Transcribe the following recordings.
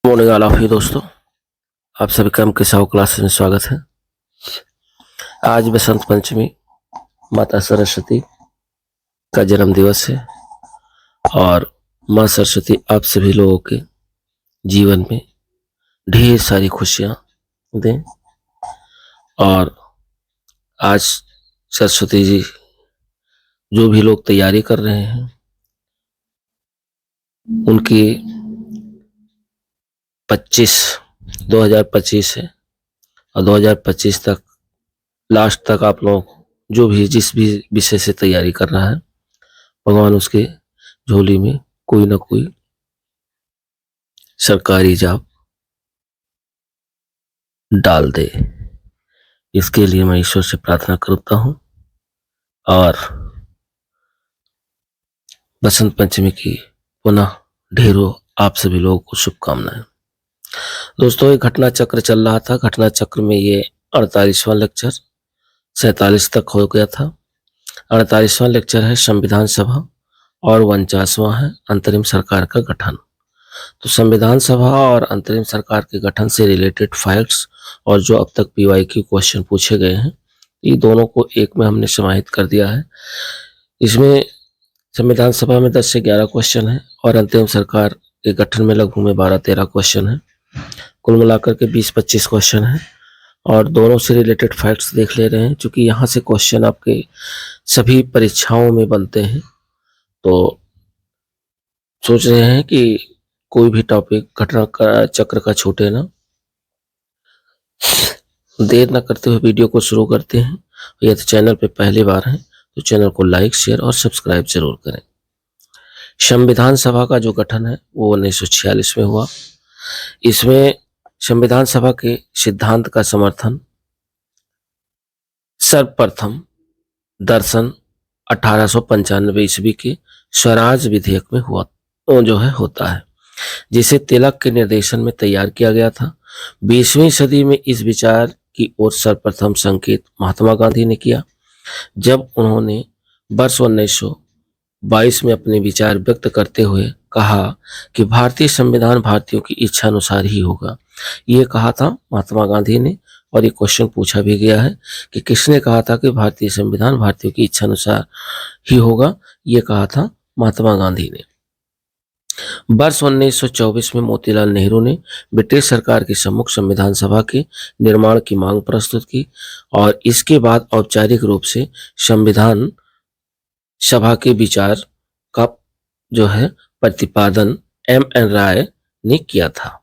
Morning all of you दोस्तों, आप सभी का किसाऊ क्लासेस में स्वागत है। आज बसंत पंचमी, माता सरस्वती का जन्म दिवस है और माँ सरस्वती आप सभी लोगों के जीवन में ढेर सारी खुशियां दें। और आज सरस्वती जी जो भी लोग तैयारी कर रहे हैं उनकी 2025 है और 2025 तक लास्ट तक आप लोग जो भी जिस भी विषय से तैयारी कर रहा है, भगवान उसके झोली में कोई ना कोई सरकारी जॉब डाल दे। इसके लिए मैं ईश्वर से प्रार्थना करता हूं और बसंत पंचमी की पुनः ढेरों आप सभी लोगों को शुभकामनाएं। दोस्तों, एक घटना चक्र चल रहा था। घटना चक्र में ये 48वां लेक्चर 47 तक हो गया था। 48वां लेक्चर है संविधान सभा और 49वां है अंतरिम सरकार का गठन। तो संविधान सभा और अंतरिम सरकार के गठन से रिलेटेड फैक्ट्स और जो अब तक पीवाईक्यू क्वेश्चन पूछे गए हैं, ये दोनों को एक में हमने समाहित कर दिया है। इसमें संविधान सभा में 10 से 11 क्वेश्चन है और अंतरिम सरकार के गठन में लगभग में 12-13 क्वेश्चन है। कुल मिलाकर के 20-25 क्वेश्चन है और दोनों से रिलेटेड फैक्ट्स देख ले रहे हैं। चूंकि यहाँ से क्वेश्चन आपके सभी परीक्षाओं में बनते हैं, तो सोच रहे हैं कि कोई भी टॉपिक घटना का चक्र का छूटे ना। देर न करते हुए वीडियो को शुरू करते हैं। यदि चैनल पे पहली बार हैं तो चैनल को लाइक, शेयर और सब्सक्राइब जरूर करें। संविधान सभा का जो गठन है वो 1946 में हुआ। इसमें संविधान सभा के सिद्धांत का समर्थन सर्वप्रथम दर्शन 1895 ईस्वी के स्वराज विधेयक में हुआ जो है होता है, जिसे तिलक के निर्देशन में तैयार किया गया था। 20वीं सदी में इस विचार की ओर सर्वप्रथम संकेत महात्मा गांधी ने किया, जब उन्होंने वर्ष 1922 में अपने विचार व्यक्त करते हुए कहा कि भारतीय संविधान भारतीयों की इच्छा अनुसार ही होगा। ये कहा था महात्मा गांधी ने, और ये क्वेश्चन पूछा भी गया है कि किसने कहा था कि भारतीय संविधान भारतीयों की इच्छा अनुसार ही होगा। ये कहा था महात्मा गांधी ने। वर्ष 1924 में मोतीलाल नेहरू ने ब्रिटिश सरकार के सम्मुख संविधान सभा के निर्माण की मांग प्रस्तुत की और इसके बाद औपचारिक रूप से संविधान सभा के विचार का जो है प्रतिपादन M.N. राय ने किया था।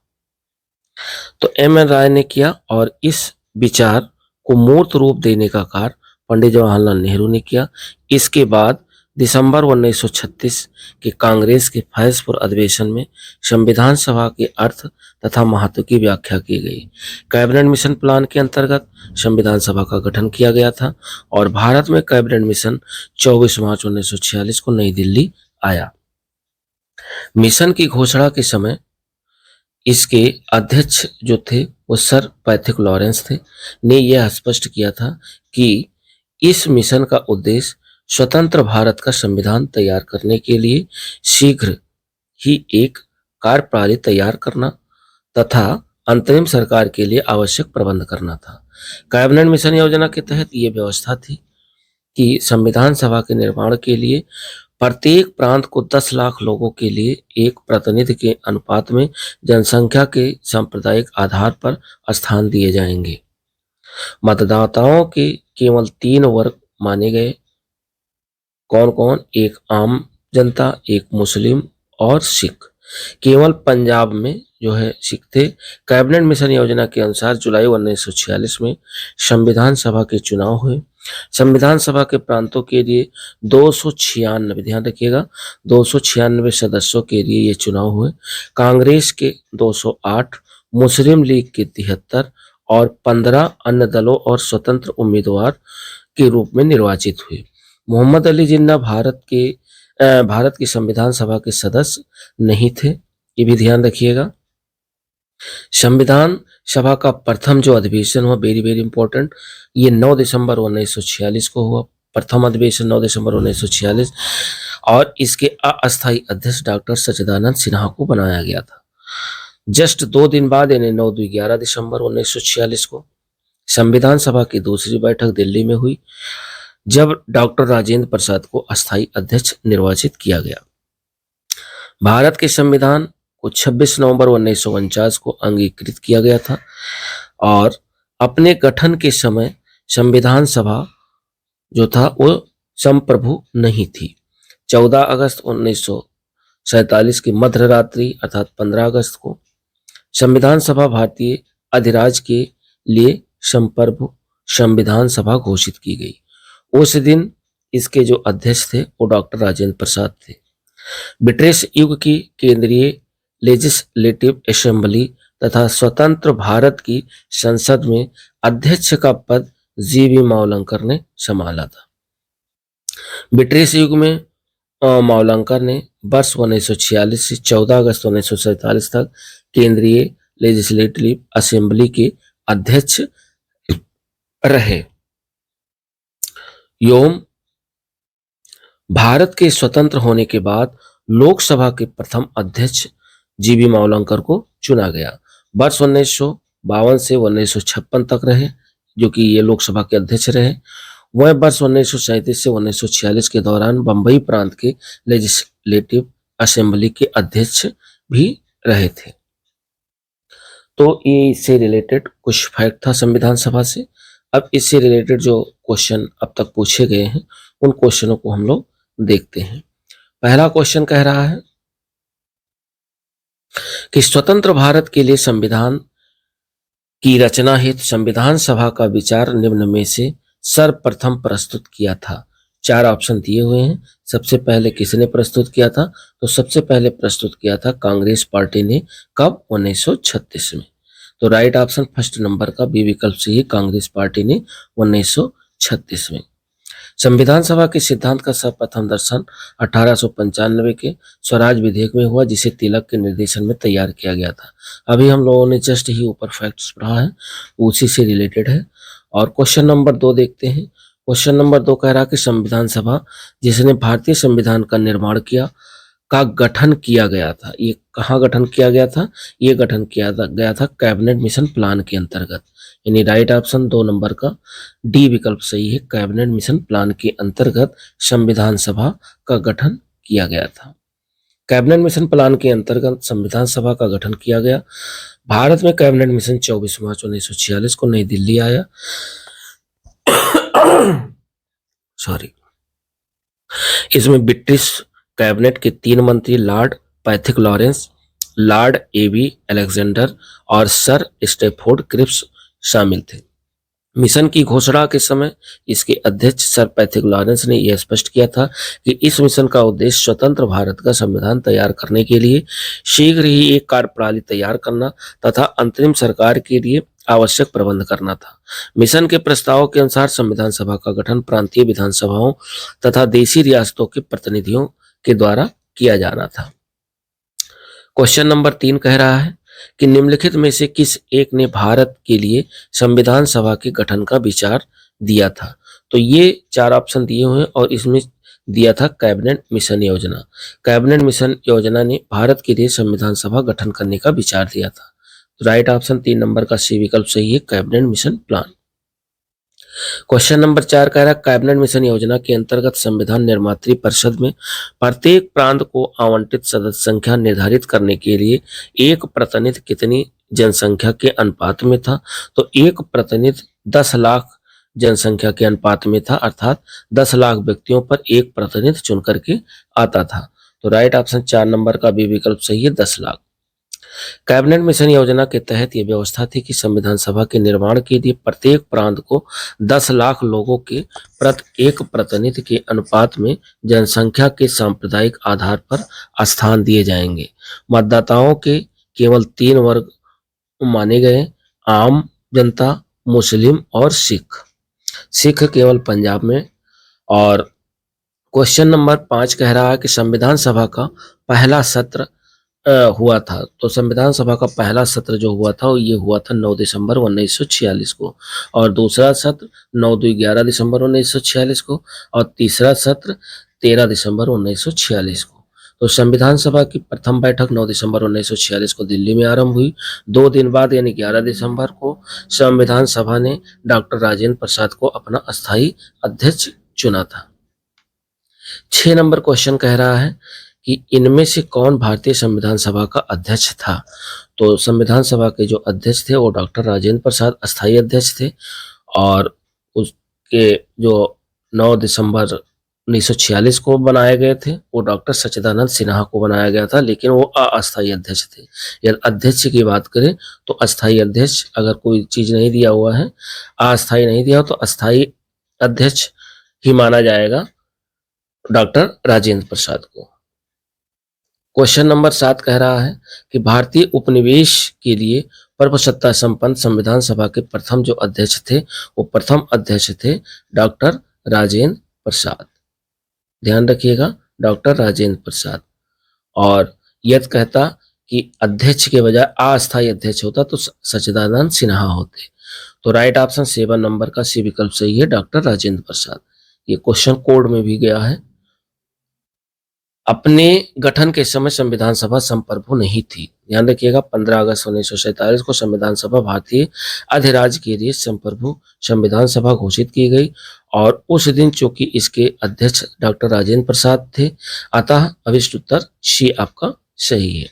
तो M.N. राय ने किया और इस विचार को मूर्त रूप देने का कार्य पंडित जवाहरलाल नेहरू ने किया। इसके बाद दिसंबर 1936 के कांग्रेस के फैसपुर अधिवेशन में संविधान सभा के अर्थ तथा महत्व की व्याख्या की गई। कैबिनेट मिशन प्लान के अंतर्गत संविधान सभा का गठन किया गया था और भारत में कैबिनेट मिशन 24 मार्च 1946 को नई दिल्ली आया। मिशन की घोषणा के समय इसके अध्यक्ष जो थे वो सर पैथिक लॉरेंस थे, ने यह स्पष्ट किया था कि इस मिशन का उद्देश्य स्वतंत्र भारत का संविधान तैयार करने के लिए शीघ्र ही एक कार्यप्रणाली तैयार करना तथा अंतरिम सरकार के लिए आवश्यक प्रबंध करना था। कैबिनेट मिशन योजना के तहत यह व्यवस्था थी कि संविधान सभा के निर्माण के लिए प्रत्येक प्रांत को 10 लाख लोगों के लिए एक प्रतिनिधि के अनुपात में जनसंख्या के सांप्रदायिक आधार पर स्थान दिए जाएंगे। मतदाताओं के केवल 3 वर्ग माने गए। कौन कौन? एक आम जनता, एक मुस्लिम और सिख। केवल पंजाब में जो है सिख थे। कैबिनेट मिशन योजना के अनुसार जुलाई 1946 में संविधान सभा के चुनाव हुए। संविधान सभा के प्रांतों के लिए 296, ध्यान रखिएगा, 296 सदस्यों के लिए ये चुनाव हुए। कांग्रेस के 208, मुस्लिम लीग के 73 और 15 अन्य दलों और स्वतंत्र उम्मीदवार के रूप में निर्वाचित हुए। मोहम्मद अली जिन्ना भारत की संविधान सभा के सदस्य नहीं थे, ये भी ध्यान रखिएगा। संविधान सभा का प्रथम जो अधिवेशन हुआ, वेरी वेरी इंपॉर्टेंट, ये 9 दिसंबर 1946 को हुआ। प्रथम अधिवेशन 9 दिसंबर 1946 और इसके अस्थायी अध्यक्ष डॉक्टर सच्चिदानंद सिन्हा को बनाया गया था। जस्ट 2 दिन बाद यानी 9-11 दिसंबर 1946 को संविधान सभा की दूसरी बैठक दिल्ली में हुई, जब डॉक्टर राजेंद्र प्रसाद को अस्थायी अध्यक्ष निर्वाचित किया गया। भारत के संविधान को 26 नवंबर 1949 को अंगीकृत किया गया था और अपने गठन के समय संविधान सभा जो था वो संप्रभु नहीं थी। 14 अगस्त 1947 की मध्य रात्रि अर्थात 15 अगस्त को संविधान सभा भारतीय अधिराज के लिए संप्रभु संविधान सभा घोषित की गई। उस दिन इसके जो अध्यक्ष थे वो डॉक्टर राजेंद्र प्रसाद थे। ब्रिटिश युग की केंद्रीय लेजिस्लेटिव असेंबली तथा स्वतंत्र भारत की संसद में अध्यक्ष का पद जीवी मावलंकर ने संभाला था। ब्रिटिश युग में मावलंकर ने वर्ष 1946 से 14 अगस्त 1947 तक केंद्रीय लेजिस्लेटिव असेंबली के अध्यक्ष रहे। योम भारत के स्वतंत्र होने के बाद लोकसभा के प्रथम अध्यक्ष जीवी मावलंकर को चुना गया। वर्ष 1952 से 1956 तक रहे, जो कि ये लोकसभा के अध्यक्ष रहे। वह वर्ष 1937 से 1946 के दौरान बंबई प्रांत के लेजिस्लेटिव असेंबली के अध्यक्ष भी रहे थे। तो ये इससे रिलेटेड कुछ फैक्ट था संविधान सभा से। अब इससे रिलेटेड जो क्वेश्चन अब तक पूछे गए हैं उन क्वेश्चनों को हम लोग देखते हैं। पहला क्वेश्चन कह रहा है कि स्वतंत्र भारत के लिए संविधान की रचना हेतु संविधान सभा का विचार निम्न में से सर्वप्रथम प्रस्तुत किया था। 4 ऑप्शन दिए हुए हैं। सबसे पहले किसने प्रस्तुत किया था? तो सबसे पहले प्रस्तुत किया था कांग्रेस पार्टी ने। कब? 1936 में। तो राइट ऑप्शन फर्स्ट नंबर का बी विकल्प से ही कांग्रेस पार्टी ने 1936 में। संविधान सभा के सिद्धांत का सर्वप्रथम दर्शन 1895 के स्वराज विधेयक में हुआ, जिसे तिलक के निर्देशन में तैयार किया गया था। अभी हम लोगों ने जस्ट ही ऊपर फैक्ट्स पढ़ा है, उसी से रिलेटेड है। और क्वेश्चन नंबर 2 देखते हैं। क्वेश्चन नंबर 2 कह रहा कि संविधान सभा जिसने भारतीय संविधान का निर्माण किया का गठन किया गया था, ये कहाँ गठन किया गया था? ये गठन किया गया था कैबिनेट मिशन प्लान के अंतर्गत। यानी राइट ऑप्शन 2 नंबर का डी विकल्प सही है। कैबिनेट मिशन प्लान के अंतर्गत संविधान सभा का गठन किया गया था। कैबिनेट मिशन प्लान के अंतर्गत संविधान सभा का गठन किया गया। भारत में कैबिनेट मिशन 24 मार्च 1946 को नई दिल्ली आया। सॉरी, इसमें ब्रिटिश कैबिनेट के 3 मंत्री लॉर्ड पैथिक लॉरेंस, लॉर्ड एवी अलेक्जेंडर और सर स्टेफोर्ड क्रिप्स शामिल थे। मिशन की घोषणा के समय इसके अध्यक्ष सर पैथिक लॉरेंस ने यह स्पष्ट किया था कि इस मिशन का उद्देश्य स्वतंत्र भारत का संविधान तैयार करने के लिए शीघ्र ही एक कार्यप्रणाली तैयार करना तथा अंतरिम सरकार के लिए आवश्यक प्रबंध करना था। मिशन के प्रस्ताव के अनुसार संविधान सभा का गठन प्रांतीय विधानसभाओं तथा देशी रियासतों के प्रतिनिधियों के द्वारा किया जाना था। क्वेश्चन नंबर 3 कह रहा है कि निम्नलिखित में से किस एक ने भारत के लिए संविधान सभा के गठन का विचार दिया था? तो ये 4 ऑप्शन दिए हुए हैं और इसमें दिया था कैबिनेट मिशन योजना। कैबिनेट मिशन योजना ने भारत के लिए संविधान सभा गठन करने का विचार दिया था। तो राइट ऑप्शन 3 नंबर का सी विकल्प सही है, cabinet mission plan. Question number 4 कह रहा है कैबिनेट मिशन योजना के अंतर्गत संविधान निर्मात्री परिषद में प्रत्येक प्रांत को आवंटित सदस्य संख्या निर्धारित करने के लिए एक प्रतिनिधि कितनी जनसंख्या के अनुपात में था? तो एक प्रतिनिधि 10 लाख जनसंख्या के अनुपात में था, अर्थात 10 लाख व्यक्तियों पर एक प्रतिनिधि चुन करके आता था। तो राइट ऑप्शन 4 नंबर का बी विकल्प सही है, 10 लाख। कैबिनेट मिशन योजना के तहत यह व्यवस्था थी कि संविधान सभा के निर्माण के लिए प्रत्येक प्रांत को 10 लाख लोगों के प्रति एक प्रतिनिधि के अनुपात में जनसंख्या के सांप्रदायिक आधार पर स्थान दिए जाएंगे। मतदाताओं के केवल 3 वर्ग माने गए, आम जनता, मुस्लिम और सिख। सिख केवल पंजाब में। और क्वेश्चन नंबर 5 कह रहा है कि संविधान सभा का पहला सत्र हुआ था। तो संविधान सभा का पहला सत्र जो हुआ था ये हुआ था 9 दिसंबर 1946 को, और दूसरा सत्र 9-11 दिसंबर 1946 को, और तीसरा सत्र 13 दिसंबर 1946 को। तो संविधान सभा की प्रथम बैठक 9 दिसंबर 1946 को दिल्ली में आरंभ हुई। 2 दिन बाद यानी 11 दिसंबर को संविधान सभा ने डॉक्टर राजेंद्र प्रसाद को अपना अस्थायी अध्यक्ष चुना था। 6 नंबर क्वेश्चन कह रहा है कि इनमें से कौन भारतीय संविधान सभा का अध्यक्ष था। तो संविधान सभा के जो अध्यक्ष थे वो डॉक्टर राजेंद्र प्रसाद अस्थायी अध्यक्ष थे, और उसके जो 9 दिसंबर 1946 को बनाए गए थे वो डॉक्टर सच्चिदानंद सिन्हा को बनाया गया था, लेकिन वो अस्थायी अध्यक्ष थे। यदि अध्यक्ष की बात करें तो अस्थायी अध्यक्ष, अगर कोई चीज नहीं दिया हुआ है, अस्थायी नहीं दिया हो, तो अस्थायी अध्यक्ष ही माना जाएगा डॉक्टर राजेंद्र प्रसाद को। क्वेश्चन नंबर 7 कह रहा है कि भारतीय उपनिवेश के लिए सर्वसत्ता संपन्न संविधान सभा के प्रथम जो अध्यक्ष थे वो प्रथम अध्यक्ष थे डॉक्टर राजेंद्र प्रसाद। ध्यान रखिएगा, डॉक्टर राजेंद्र प्रसाद। और यदि कहता कि अध्यक्ष के बजाय अस्थायी अध्यक्ष होता तो सच्चिदानंद सिन्हा होते। तो राइट ऑप्शन 7 नंबर का सी विकल्प सही है, डॉक्टर राजेंद्र प्रसाद। ये क्वेश्चन कोड में भी गया है। अपने गठन के समय संविधान सभा संप्रभु नहीं थी। ध्यान रखिएगा, 15 अगस्त 1947 को संविधान सभा भारतीय अधिराज्य के लिए संप्रभु संविधान सभा घोषित की गई, और उस दिन चूंकि इसके अध्यक्ष डॉक्टर राजेंद्र प्रसाद थे, अतः अभिष्ट उत्तर सी आपका सही है।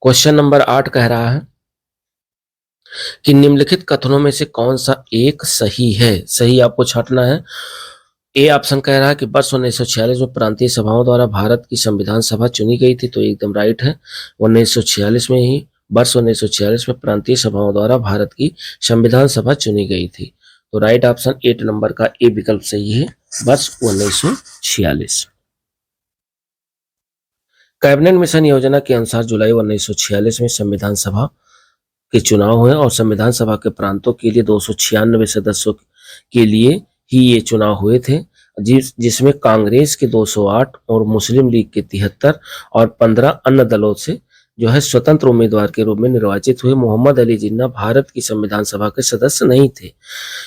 क्वेश्चन नंबर 8 कह रहा है कि निम्नलिखित कथनों में से कौन सा एक सही है। सही आपको छांटना है। ए ऑप्शन कह रहा है कि वर्ष 1946 में प्रांतीय सभाओं द्वारा भारत की संविधान सभा चुनी गई थी, तो एकदम राइट है। 1946 में ही, वर्ष 1946 में प्रांतीय सभाओं द्वारा भारत की संविधान सभा चुनी गई थी। तो राइट ऑप्शन 8 नंबर का ए विकल्प सही है, वर्ष 1946। कैबिनेट मिशन योजना के अनुसार जुलाई 1946 में संविधान सभा के चुनाव हुए, और संविधान सभा के प्रांतों के लिए 296 सदस्यों के लिए ही ये चुनाव हुए थे, जिसमें कांग्रेस के 208 और मुस्लिम लीग के 73 और 15 अन्य दलों से जो है स्वतंत्र उम्मीदवार के रूप में निर्वाचित हुए। मोहम्मद अली जिन्ना भारत की संविधान सभा के सदस्य नहीं थे।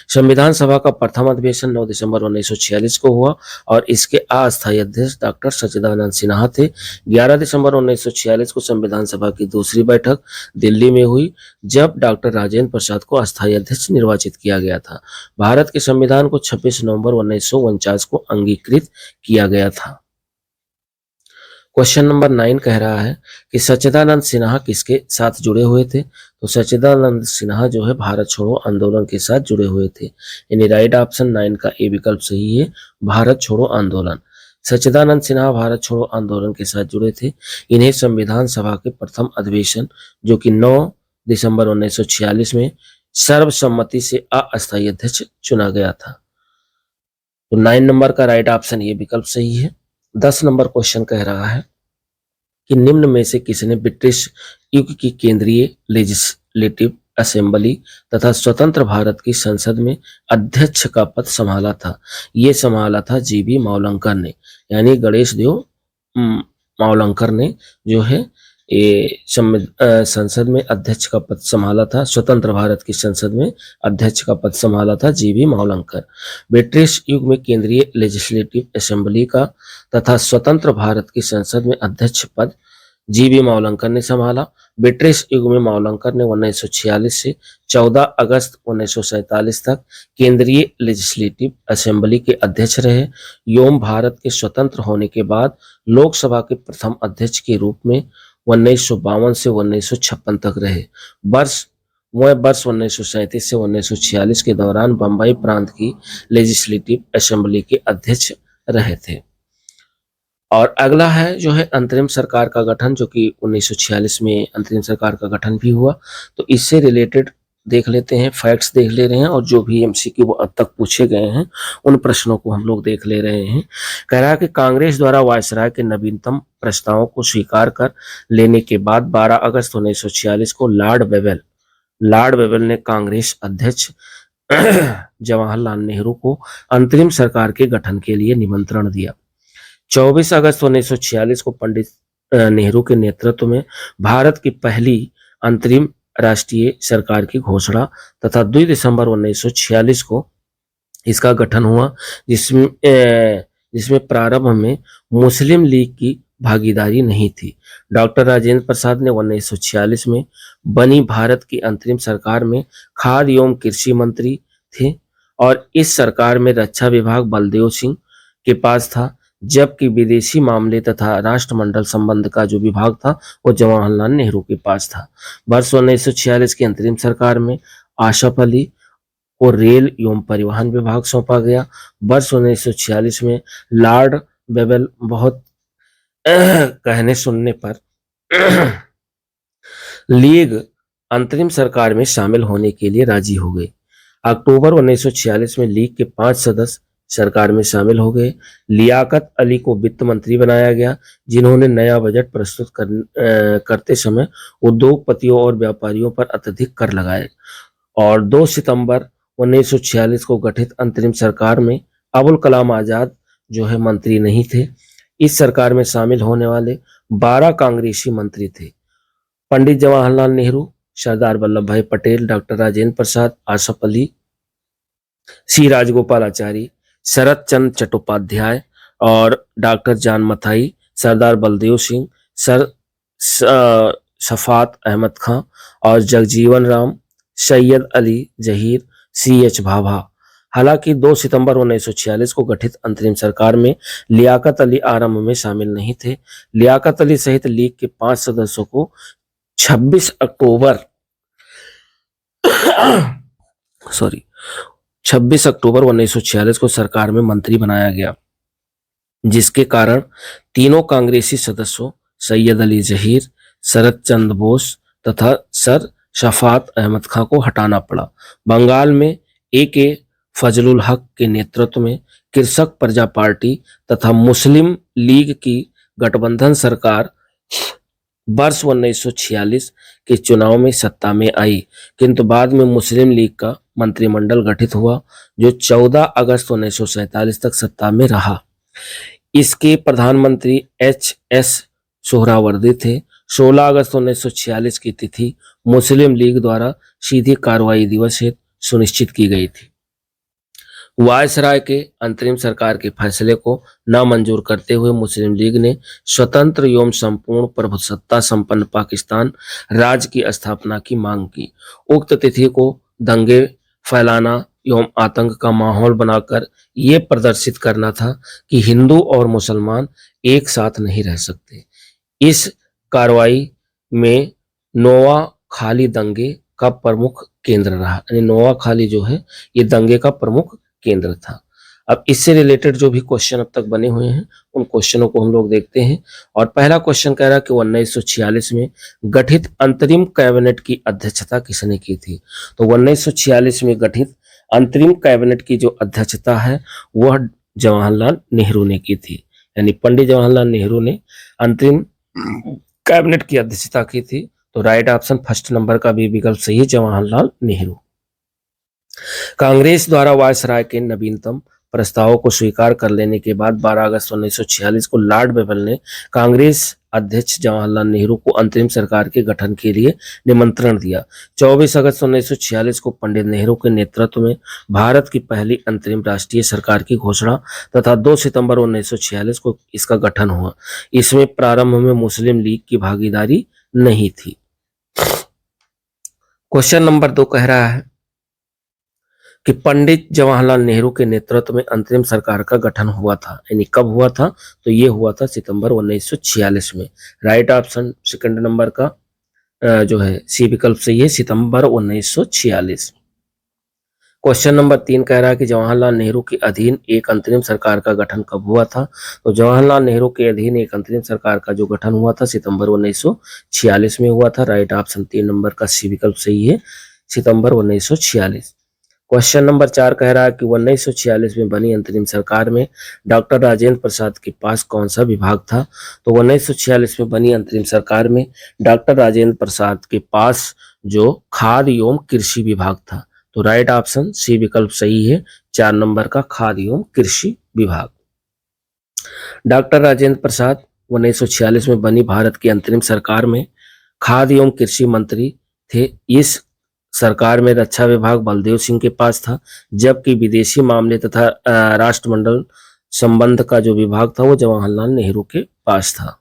संविधान सभा का प्रथम अधिवेशन 9 दिसंबर 1946 को हुआ, और इसके अस्थायी अध्यक्ष डॉक्टर सच्चिदानंद सिन्हा थे। 11 दिसंबर 1946 को संविधान सभा की दूसरी बैठक दिल्ली में हुई, जब डॉक्टर राजेंद्र प्रसाद को अस्थायी अध्यक्ष निर्वाचित किया गया था। भारत के संविधान को 26 नवंबर 1949 को अंगीकृत किया गया था। क्वेश्चन नंबर 9 कह रहा है कि सच्चिदानंद सिन्हा किसके साथ जुड़े हुए थे। तो सच्चिदानंद सिन्हा जो है भारत छोड़ो आंदोलन के साथ जुड़े हुए थे, यानी राइट ऑप्शन 9 का ए विकल्प सही है, भारत छोड़ो आंदोलन। सच्चिदानंद सिन्हा भारत छोड़ो आंदोलन के साथ जुड़े थे। इन्हें संविधान सभा के प्रथम अधिवेशन जो कि 9 दिसंबर 1946 में सर्वसम्मति से अस्थायी अध्यक्ष चुना गया था। तो 9 नंबर का राइट ऑप्शन ये विकल्प सही है। 10 नंबर क्वेश्चन कह रहा है कि निम्न में से किसने ब्रिटिश युग की केंद्रीय लेजिस्लेटिव असेंबली तथा स्वतंत्र भारत की संसद में अध्यक्ष का पद संभाला था। ये संभाला था जीबी मावलंकर ने, यानी गणेश देव मावलंकर ने जो है ये संसद में अध्यक्ष का पद संभाला था। स्वतंत्र भारत की संसद में अध्यक्ष का पद संभाला था जीबी मावलंकर। ब्रिटिश युग में केंद्रीय लेजिस्लेटिव असेंबली का तथा स्वतंत्र भारत की संसद में अध्यक्ष पद जीबी मावलंकर ने संभाला। ब्रिटिश युग में मावलंकर ने 1946 से 14 अगस्त 1947 तक केंद्रीय लेजिस्लेटिव असेंबली के अध्यक्ष रहे। एवं भारत के स्वतंत्र होने के बाद लोकसभा के प्रथम अध्यक्ष के रूप में 1952 से 1956 तक रहे। वर्ष 1937 से 1946 के दौरान बंबई प्रांत की लेजिस्लेटिव असेंबली के अध्यक्ष रहे थे। और अगला है जो है अंतरिम सरकार का गठन, जो कि 1946 में अंतरिम सरकार का गठन भी हुआ। तो इससे रिलेटेड देख लेते हैं, फैक्ट्स देख ले रहे हैं, और जो भी एमसीक्यू वो अब तक पूछे गए हैं उन प्रश्नों को हम लोग देख ले रहे हैं। कह रहा है कि कांग्रेस द्वारा वायसराय के नवीनतम प्रस्तावों को स्वीकार कर लेने के बाद 12 अगस्त 1946 को लॉर्ड वेवेल ने कांग्रेस अध्यक्ष जवाहरलाल नेहरू को अंतरिम सरकार के गठन के लिए निमंत्रण दिया। 24 अगस्त 1946 को पंडित नेहरू के नेतृत्व में भारत की पहली अंतरिम राष्ट्रीय सरकार की घोषणा तथा 2 दिसंबर 1946 को इसका गठन हुआ, जिसमें प्रारंभ में मुस्लिम लीग की भागीदारी नहीं थी। डॉक्टर राजेंद्र प्रसाद ने 1946 में बनी भारत की अंतरिम सरकार में खाद्य एवं कृषि मंत्री थे और इस सरकार में रक्षा विभाग बलदेव सिंह के पास था, जबकि विदेशी मामले तथा राष्ट्रमंडल संबंध का जो विभाग था वो जवाहरलाल नेहरू के पास था। वर्ष 1946 की अंतरिम सरकार में आशफ अली को रेल एवं परिवहन विभाग सौंपा गया। वर्ष 1946 में लॉर्ड बेबल बहुत कहने सुनने पर लीग अंतरिम सरकार में शामिल होने के लिए राजी हो गए। अक्टूबर 1946 में लीग के 5 सदस्य सरकार में शामिल हो गए। लियाकत अली को वित्त मंत्री बनाया गया, जिन्होंने नया बजट प्रस्तुत करते समय उद्योगपतियों और व्यापारियों पर अत्यधिक कर लगाए। और 2 सितंबर 1946 को गठित अंतरिम सरकार में अबुल कलाम आजाद जो है मंत्री नहीं थे। इस सरकार में शामिल होने वाले 12 कांग्रेसी मंत्री थे। पंडित जवाहरलाल नेहरू, सरदार वल्लभ भाई पटेल, डॉक्टर राजेंद्र प्रसाद, आसफ अली, सी राजगोपालाचारी, शरद चंद्र चट्टोपाध्याय और डॉक्टर जान मथाई, सरदार बलदेव सिंह, शफात अहमद खां और जगजीवन राम, सैयद अली जहीर, CH भाभा। हालांकि 2 सितंबर 1946 को गठित अंतरिम सरकार में लियाकत अली आरंभ में शामिल नहीं थे। लियाकत अली सहित लीग के 5 सदस्यों को 26 अक्टूबर 1946 को सरकार में मंत्री बनाया गया, जिसके कारण तीनों कांग्रेसी सदस्यों सैयद अली जहीर, शरद चंद्र बोस तथा सर शफात अहमद खां को हटाना पड़ा। बंगाल में AK फजलुल हक के नेतृत्व में कृषक प्रजा पार्टी तथा मुस्लिम लीग की गठबंधन सरकार वर्ष 1946 के चुनाव में सत्ता में आई, किंतु बाद में मुस्लिम लीग का मंत्रिमंडल गठित हुआ, जो 14 अगस्त 1947 तक सत्ता में रहा। इसके प्रधानमंत्री HS सोहरावर्दी थे। 16 अगस्त 1946 की तिथि मुस्लिम लीग द्वारा सीधी कार्रवाई दिवस हेतु सुनिश्चित की गई थी। वायसराय के अंतरिम सरकार के फैसले को नामंजूर करते हुए मुस्लिम लीग ने स्वतंत्र एवं संपूर्ण प्रभुसत्ता संपन्न पाकिस्तान राज्य की स्थापना की मांग की। उक्त तिथि को दंगे फैलाना एवं आतंक का माहौल बनाकर ये प्रदर्शित करना था कि हिंदू और मुसलमान एक साथ नहीं रह सकते। इस कार्रवाई में नोआखाली दंगे का प्रमुख केंद्र रहा, यानी नोआखाली जो है ये दंगे का प्रमुख केंद्र था। अब इससे रिलेटेड जो भी क्वेश्चन अब तक बने हुए हैं उन क्वेश्चनों को हम लोग देखते हैं। और पहला क्वेश्चन कह रहा है कि 1946 में गठित अंतरिम कैबिनेट की अध्यक्षता किसने की थी। तो 1946 में गठित अंतरिम कैबिनेट की जो अध्यक्षता है वह जवाहरलाल नेहरू ने की थी, यानी पंडित जवाहरलाल नेहरू ने अंतरिम कैबिनेट की अध्यक्षता की थी। तो राइट ऑप्शन फर्स्ट नंबर का भी विकल्प सही है, जवाहरलाल नेहरू। कांग्रेस द्वारा वायसराय के नवीनतम प्रस्तावों को स्वीकार कर लेने के बाद 12 अगस्त 1946 को लॉर्ड बेबल ने कांग्रेस अध्यक्ष जवाहरलाल नेहरू को अंतरिम सरकार के गठन के लिए निमंत्रण दिया। 24 अगस्त 1946 को पंडित नेहरू के नेतृत्व में भारत की पहली अंतरिम राष्ट्रीय सरकार की घोषणा तथा 2 सितंबर 1946 को इसका गठन हुआ। इसमें प्रारंभ में मुस्लिम लीग की भागीदारी नहीं थी। क्वेश्चन नंबर 2 कह रहा है कि पंडित जवाहरलाल नेहरू के नेतृत्व में अंतरिम सरकार का गठन हुआ था, यानी कब हुआ था, तो ये हुआ था सितंबर 1946 में। राइट ऑप्शन सेकंड नंबर का जो है सी विकल्प सही है, सितंबर 1946। क्वेश्चन नंबर 3 कह रहा है कि जवाहरलाल नेहरू के अधीन एक अंतरिम सरकार का गठन कब हुआ था। तो जवाहरलाल नेहरू के अधीन एक अंतरिम सरकार का जो गठन हुआ था सितंबर 1946 में हुआ था। राइट ऑप्शन 3 नंबर का सी विकल्प सही है, सितंबर 1946। क्वेश्चन नंबर 4 कह रहा है कि 1946 में बनी अंतरिम सरकार में डॉक्टर राजेंद्र प्रसाद के पास कौन सा विभाग था। तो 1946 में बनी अंतरिम सरकार में डॉक्टर राजेंद्र प्रसाद के पास जो खाद्य एवं कृषि विभाग था। तो राइट ऑप्शन सी विकल्प सही है, 4 नंबर का खाद्य एवं कृषि विभाग। डॉक्टर राजेंद्र प्रसाद 1946 में बनी भारत की अंतरिम सरकार में खाद्य एवं कृषि मंत्री थे। इस सरकार में रक्षा विभाग बलदेव सिंह के पास था, जबकि विदेशी मामले तथा राष्ट्रमंडल संबंध का जो विभाग था वो जवाहरलाल नेहरू के पास था।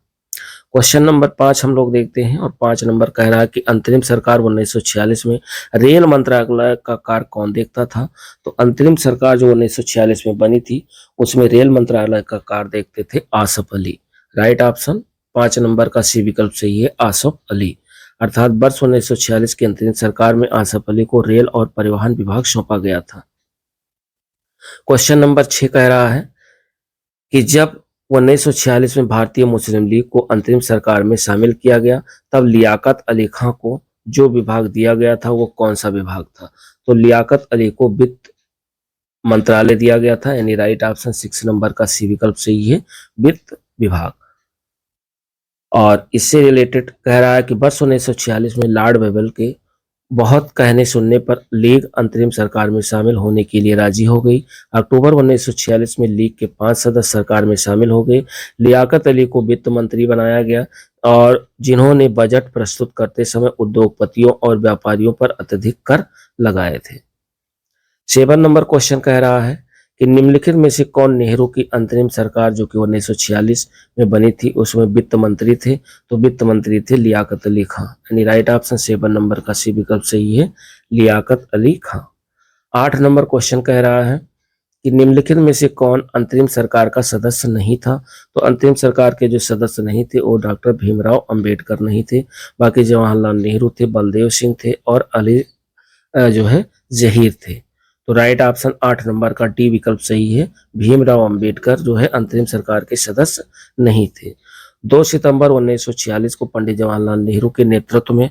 क्वेश्चन नंबर 5 हम लोग देखते हैं और 5 नंबर कह रहा है कि अंतरिम सरकार 1946 में रेल मंत्रालय का कार्य कौन देखता था। तो अंतरिम सरकार जो 1946 में बनी थी उसमें रेल मंत्रालय का कार्य देखते थे Asaf Ali. Right option 5 number का सी विकल्प सही है, आसफ अली। अर्थात वर्ष 1946 की अंतरिम सरकार में आसफ अली को रेल और परिवहन विभाग सौंपा गया था। क्वेश्चन नंबर 6 कह रहा है कि जब 1946 में भारतीय मुस्लिम लीग को अंतरिम सरकार में शामिल किया गया तब लियाकत अली खां को जो विभाग दिया गया था वो कौन सा विभाग था। तो लियाकत अली को वित्त मंत्रालय दिया गया था, यानी राइट ऑप्शन 6 नंबर का सी विकल्प सही है, वित्त विभाग। और इससे रिलेटेड कह रहा है कि वर्ष 1946 में लॉर्ड वेबल के बहुत कहने सुनने पर लीग अंतरिम सरकार में शामिल होने के लिए राजी हो गई। अक्टूबर 1946 में लीग के 5 सदस्य सरकार में शामिल हो गए। लियाकत अली को वित्त मंत्री बनाया गया और जिन्होंने बजट प्रस्तुत करते समय उद्योगपतियों और व्यापारियों पर अत्यधिक कर लगाए थे। 7 नंबर क्वेश्चन कह रहा है कि निम्नलिखित में से कौन नेहरू की अंतरिम सरकार जो कि 1946 में बनी थी उसमें वित्त मंत्री थे। तो वित्त मंत्री थे लियाकत अली खां, यानी राइट ऑप्शन 7 नंबर का सी विकल्प सही है, लियाकत अली खां। 8 नंबर क्वेश्चन कह रहा है कि निम्नलिखित में से कौन अंतरिम सरकार का सदस्य नहीं था। तो अंतरिम सरकार के जो सदस्य नहीं थे वो डॉक्टर भीमराव अंबेडकर नहीं थे, बाकी जवाहरलाल नेहरू थे, बलदेव सिंह थे और अली जो है जहीर थे। तो राइट ऑप्शन 8 नंबर का डी विकल्प सही है, भीमराव अंबेडकर जो है अंतरिम सरकार के सदस्य नहीं थे। 2 सितंबर 1946 को पंडित जवाहरलाल नेहरू के नेतृत्व में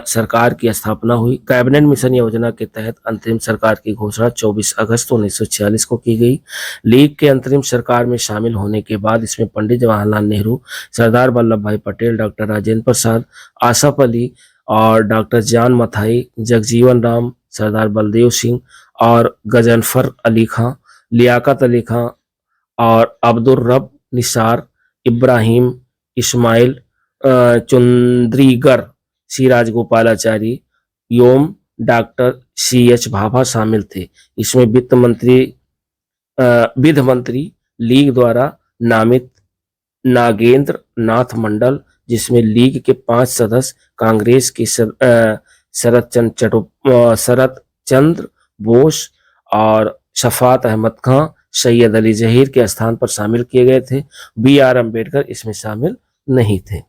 सरकार की स्थापना हुई। कैबिनेट मिशन योजना के तहत अंतरिम सरकार की घोषणा 24 अगस्त 1946 को की गई। लीग के अंतरिम सरकार में शामिल होने के बाद इसमें पंडित जवाहरलाल नेहरू, सरदार वल्लभ भाई पटेल, डॉक्टर राजेंद्र प्रसाद, आसफ अली और डॉक्टर जान मथाई, जगजीवन राम, सरदार बलदेव सिंह और गजनफर अली खां, लियाकत अली खां और अब्दुल रब निसार, इब्राहिम इस्माइल चुंद्रीगर, सी राजगोपालाचारी, योम डॉक्टर CH भाभा शामिल थे। इसमें वित्त मंत्री विधि मंत्री लीग द्वारा नामित नागेंद्र नाथ मंडल, जिसमें लीग के 5 सदस्य कांग्रेस के शरद चंद्र बोस और शफात अहमद खां, सैयद अली जहीर के स्थान पर शामिल किए गए थे। BR अम्बेडकर इसमें शामिल नहीं थे।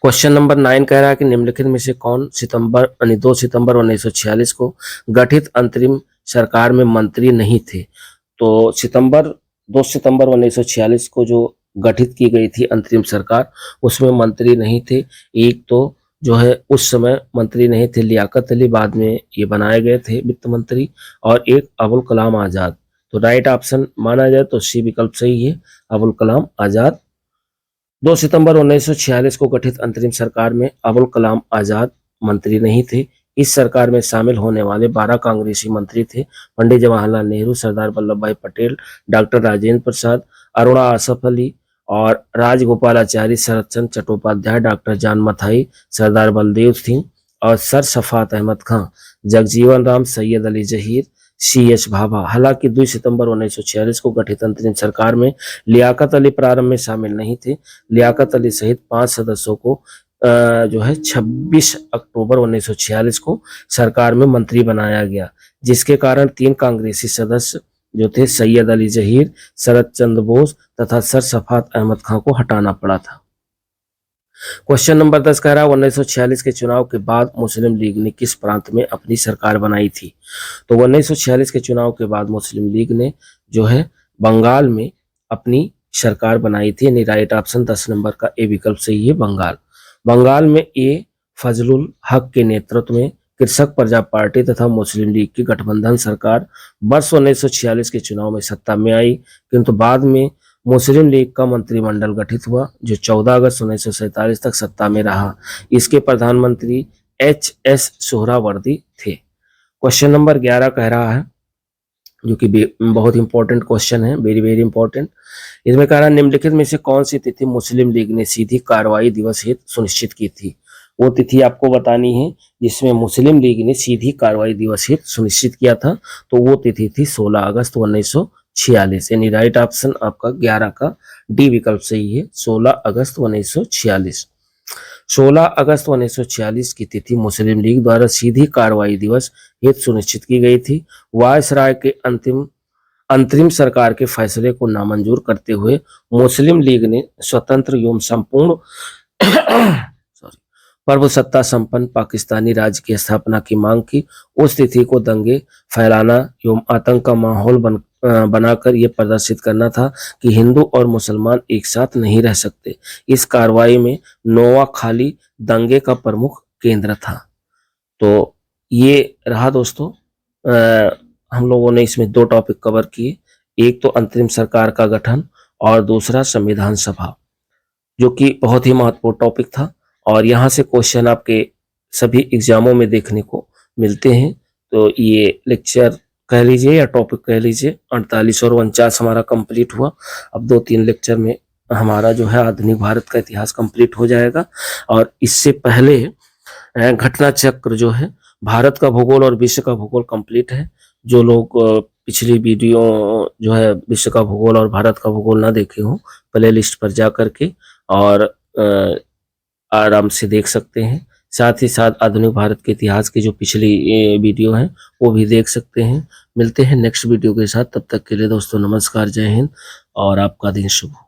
क्वेश्चन नंबर 9 कह रहा है कि निम्नलिखित में से कौन 2 सितंबर 1946 को गठित अंतरिम सरकार में मंत्री नहीं थे। तो 2 सितंबर 1946 को जो गठित की गई थी अंतरिम सरकार उसमें मंत्री नहीं थे। एक तो जो है उस समय मंत्री नहीं थे लियाकत अली, बाद में ये बनाए गए थे वित्त मंत्री, और एक अबुल कलाम आजाद। तो राइट ऑप्शन माना जाए तो सी विकल्प सही है, अबुल कलाम आजाद। 2 सितंबर 1946 को गठित अंतरिम सरकार में अबुल कलाम आजाद मंत्री नहीं थे। इस सरकार में शामिल होने वाले 12 कांग्रेसी मंत्री थे, पंडित जवाहरलाल नेहरू, सरदार वल्लभ भाई पटेल, डॉक्टर राजेंद्र प्रसाद, अरुणा आसफ अली और राजगोपालाचारी, शरद चंद्र चट्टोपाध्याय, डॉक्टर जान मथाई, सरदार बलदेव सिंह और सर शफात अहमद खां, जगजीवन राम, सैयद अली जहीर, CH भाभा। हालांकि 2 सितंबर 1946 को गठित अंतरिम सरकार में लियाकत अली प्रारंभ में शामिल नहीं थे। लियाकत अली सहित 5 सदस्यों को जो है 26 अक्टूबर 1946 को सरकार में मंत्री बनाया गया, जिसके कारण 3 कांग्रेसी सदस्य जो थे सैयद अली जहीर, शरद चंद्र बोस तथा सर शफात अहमद खां को हटाना पड़ा था। क्वेश्चन नंबर 10 कह रहा है 1946 के चुनाव के बाद मुस्लिम लीग ने किस प्रांत में अपनी सरकार बनाई थी। तो 1946 के चुनाव के बाद मुस्लिम लीग ने जो है बंगाल में अपनी सरकार बनाई थी, यानी राइट ऑप्शन 10 नंबर का ए विकल्प सही है, बंगाल। बंगाल में ए फजलुल हक के नेतृत्व में कृषक प्रजा पार्टी तथा मुस्लिम लीग की गठबंधन सरकार वर्ष 1946 के चुनाव में सत्ता में आई, किंतु बाद में मुस्लिम लीग का मंत्रिमंडल गठित हुआ जो 14 अगस्त 1947 तक सत्ता में रहा। इसके प्रधानमंत्री HS सोहरावर्दी थे। क्वेश्चन नंबर 11 कह रहा है, जो कि बहुत इंपॉर्टेंट क्वेश्चन है, वेरी वेरी इंपॉर्टेंट। इसमें कह रहा है निम्नलिखित में से कौन सी तिथि मुस्लिम लीग ने सीधी कार्रवाई दिवस हेतु सुनिश्चित की थी। वो तिथि आपको बतानी है जिसमें मुस्लिम लीग ने सीधी कार्रवाई दिवस हेतु सुनिश्चित किया था। तो वो तिथि थी 16 अगस्त 1946, यानी राइट ऑप्शन आपका 11 का डी विकल्प सही है, 16 अगस्त 1946। 16 अगस्त 1946 की तिथि मुस्लिम लीग द्वारा सीधी कार्रवाई दिवस हेतु सुनिश्चित की गई थी। वायसराय के अंतरिम सरकार के फैसले को नामंजूर करते हुए मुस्लिम लीग ने स्वतंत्र एवं संपूर्ण सॉरी प्रभुसत्ता संपन्न पाकिस्तानी राज्य की स्थापना की मांग की। उस तिथि को दंगे फैलाना एवं आतंक का माहौल बनाकर यह प्रदर्शित करना था कि हिंदू और मुसलमान एक साथ नहीं रह सकते। इस कार्रवाई में नोआखाली दंगे का प्रमुख केंद्र था। तो ये रहा दोस्तों, हम लोगों ने इसमें दो टॉपिक कवर किए, एक तो अंतरिम सरकार का गठन और दूसरा संविधान सभा, जो कि बहुत ही महत्वपूर्ण टॉपिक था और यहाँ से क्वेश्चन आपके सभी एग्जामों में देखने को मिलते हैं। तो ये लेक्चर कह लीजिए या टॉपिक कह लीजिए 48 और 49 हमारा कंप्लीट हुआ। अब 2-3 लेक्चर में हमारा जो है आधुनिक भारत का इतिहास कंप्लीट हो जाएगा। और इससे पहले घटना चक्र जो है, भारत का भूगोल और विश्व का भूगोल कंप्लीट है। जो लोग पिछली वीडियो जो है विश्व का भूगोल और भारत का भूगोल ना देखे हो, प्ले लिस्ट पर जा करके और आराम से देख सकते हैं। साथ ही साथ आधुनिक भारत के इतिहास की जो पिछली वीडियो है वो भी देख सकते हैं। मिलते हैं नेक्स्ट वीडियो के साथ, तब तक के लिए दोस्तों नमस्कार, जय हिंद और आपका दिन शुभ हो।